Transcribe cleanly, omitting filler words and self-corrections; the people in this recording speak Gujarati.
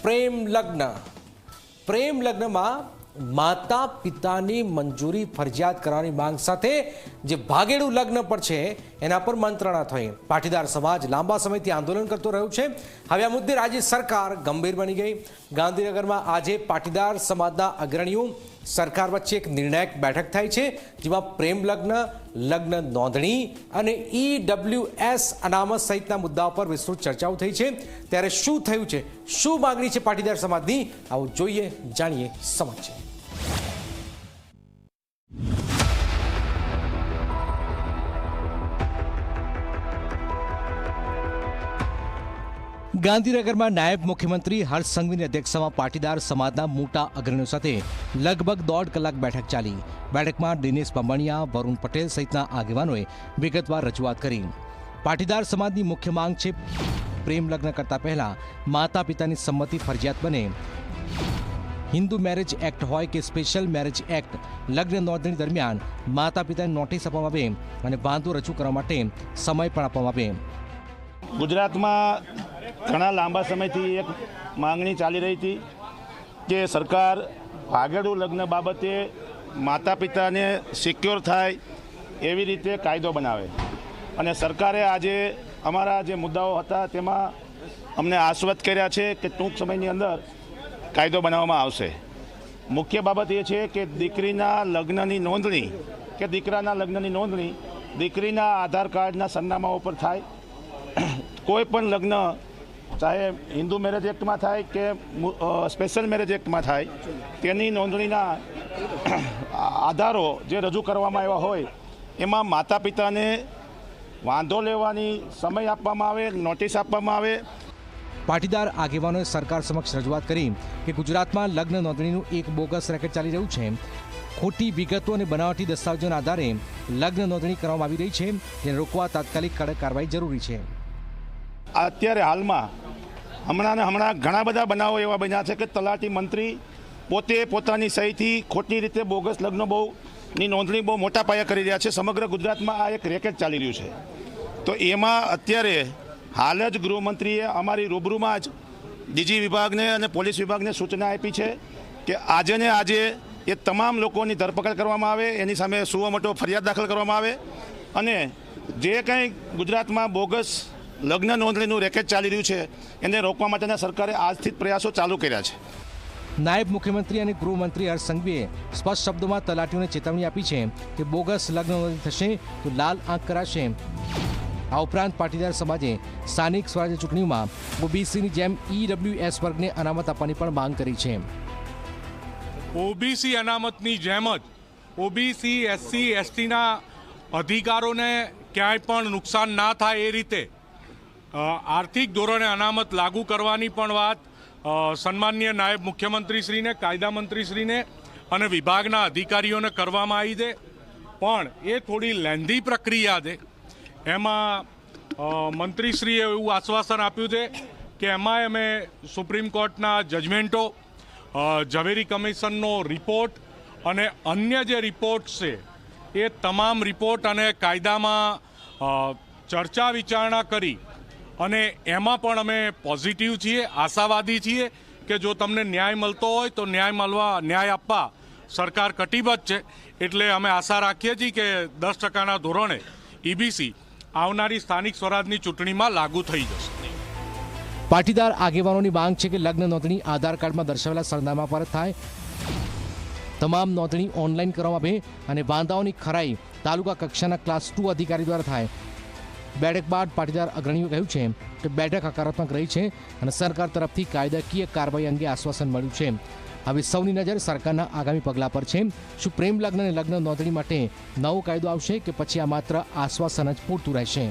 પ્રેમ લગ્નમાં માતા પિતાની મંજૂરી ફરજિયાત કરવાની માંગ સાથે જે ભાગેડું લગ્ન પર છે એના પર મંત્રણા થઈ। પાટીદાર સમાજ લાંબા સમયથી આંદોલન કરતો રહ્યો છે। હવે આ મુદ્દે રાજ્ય સરકાર ગંભીર બની ગઈ। ગાંધીનગરમાં આજે પાટીદાર સમાજના અગ્રણીઓ સરકાર વચ્ચે એક નિર્ણાયક બેઠક થઈ છે, જેમાં પ્રેમ લગ્ન, લગ્ન નોંધણી અને EWS અનામત સહિતના મુદ્દાઓ પર વિસ્તૃત ચર્ચાઓ થઈ છે। ત્યારે શું થયું છે, શું માંગણી છે પાટીદાર સમાજની, આવો જોઈએ, જાણીએ, સમજીએ। ગાંધીનગરમાં નાયબ મુખ્યમંત્રી હર્ષ સંઘવીની અધ્યક્ષતામાં પાટીદાર સમાજના મોટા અગ્રણીઓ સાથે લગભગ 1.5 કલાક બેઠક ચાલી। બેઠકમાં દિનેશ બામણિયા, વરુણ પટેલ સહિતના આગેવાનોએ વિગતવાર રજૂઆત કરી। પાટીદાર સમાજની મુખ્ય માંગ છે પ્રેમ લગ્ન કરતા પહેલા માતા પિતાની સંમતિ ફરજિયાત બને। હિન્દુ મેરેજ એક્ટ હોય કે સ્પેશિયલ મેરેજ એક્ટ, લગ્ન નોંધણી દરમિયાન માતા પિતાને નોટિસ આપવામાં આવે અને વાંધો રજૂ કરવા માટે સમય પણ આપવામાં આવે। ગુજરાતમાં ઘણા લાંબા સમયથી એક માંગણી ચાલી રહી હતી કે સરકાર ભાગેડું લગ્ન બાબતે માતા પિતાને સિક્યોર થાય એવી રીતે કાયદો બનાવે, અને સરકારે આજે અમારા જે મુદ્દાઓ હતા તેમાં અમને આશ્વસ્ત કર્યા છે કે ટૂંક સમયની અંદર કાયદો બનાવવામાં આવશે। મુખ્ય બાબત એ છે કે દીકરીના લગ્નની નોંધણી કે દીકરાના લગ્નની નોંધણી દીકરીના આધાર કાર્ડના સરનામા ઉપર થાય। કોઈ પણ લગ્ન ચાહે હિન્દુ મેરેજ એક્ટમાં થાય કે સ્પેશિયલ મેરેજ એક્ટમાં થાય, તેની નોંધણીના આધારો જે રજૂ કરવામાં આવ્યા હોય એમાં માતા પિતાને વાંધો લેવાની સમય આપવામાં આવે, નોટિસ આપવામાં આવે। પાટીદાર આગેવાનોએ સરકાર સમક્ષ રજૂઆત કરી કે ગુજરાતમાં લગ્ન નોંધણીનું એક બોગસ રેકેટ ચાલી રહ્યું છે। ખોટી વિગતો અને બનાવટી દસ્તાવેજોના આધારે લગ્ન નોંધણી કરવામાં આવી રહી છે, જેને રોકવા તાત્કાલિક કડક કાર્યવાહી જરૂરી છે। અત્યારે હાલમાં હમણાં ઘણા બધા બનાવો એવા બન્યા છે કે તલાટી મંત્રી પોતે પોતાની સહીથી ખોટી રીતે બોગસ લગ્નો ની નોંધણી બહુ મોટા પાયે કરી રહ્યા છે। સમગ્ર ગુજરાતમાં આ એક રેકેટ ચાલી રહ્યું છે। તો એમાં અત્યારે હાલ જ ગૃહમંત્રીએ અમારી રૂબરૂમાં જ ડીજી વિભાગને અને પોલીસ વિભાગને સૂચના આપી છે કે આજે ને આજે એ તમામ લોકોની ધરપકડ કરવામાં આવે, એની સામે સુઓ મોટો ફરિયાદ દાખલ કરવામાં આવે, અને જે કંઈ ગુજરાતમાં બોગસ લગ્ન નોંધણીનું રેકેટ ચાલી રહ્યું છે એને રોકવા માટેના સરકારે આજથી જ પ્રયાસો ચાલુ કર્યા છે। નાયબ મુખ્યમંત્રી અને ગૃહમંત્રી હર્ષ સંઘવીએ સ્પષ્ટ શબ્દોમાં તલાટીઓને ચેતવણી આપી છે કે બોગસ લગ્ન નોંધણી થશે તો લાલ આંખ કરાશે। આ ઉપરાંત પાટીદાર સમાજે સ્થાનિક સ્વરાજ્ય ચૂંટણીઓમાં ઓબીસીની જેમ EWS વર્ગને અનામત આપવાની પણ માંગ કરી છે। ઓબીસી અનામતની જેમ જ ઓબીસી, SC, STના અધિકારોને ક્યાંય પણ નુકસાન ના થાય એ રીતે આર્થિક ધોરણે અનામત લાગુ કરવાની પણ વાત સન્માનીય નાયબ મુખ્યમંત્રીશ્રીને, કાયદા મંત્રીશ્રીને અને વિભાગના અધિકારીઓને કરવામાં આવી છે, પણ એ થોડી લેન્ધી પ્રક્રિયા છે। એમાં મંત્રીશ્રીએ એવું આશ્વાસન આપ્યું છે કે એમાં અમે સુપ્રીમ કોર્ટના જજમેન્ટો, ઝવેરી કમિશનનો રિપોર્ટ અને અન્ય જે રિપોર્ટ્સ છે એ તમામ રિપોર્ટ અને કાયદામાં ચર્ચા વિચારણા કરી અને એમાં પણ અમે પોઝિટિવ છીએ, આશાવાદી છીએ કે જો તમને ન્યાય મળતો હોય તો ન્યાય આપવા સરકાર કટિબદ્ધ છે। એટલે અમે આશા રાખીએ છીએ કે 10%ના ધોરણે EBC આવનારી સ્થાનિક સ્વરાજની ચૂંટણીમાં લાગુ થઈ જશે। પાટીદાર આગેવાનોની માંગ છે કે લગ્ન નોંધણી આધાર કાર્ડમાં દર્શાવેલા સરનામા પર થાય, તમામ નોંધણી ઓનલાઈન કરવામાં આવે અને વાંધાઓની ખરાઈ તાલુકા કક્ષાના ક્લાસ 2 અધિકારી દ્વારા થાય। બેઠક બાદ પાટીદાર અગ્રણીઓ કહ્યું છે કે બેઠક હકારાત્મક રહી છે અને સરકાર તરફથી કાયદાકીય કાર્યવાહી અંગે આશ્વાસન મળ્યું છે। હવે સૌની નજર સરકારના આગામી પગલાં પર છે। શું પ્રેમ લગ્ન અને લગ્ન નોંધણી માટે નવો કાયદો આવશે કે પછી આ માત્ર આશ્વાસન જ પૂરતું રહેશે?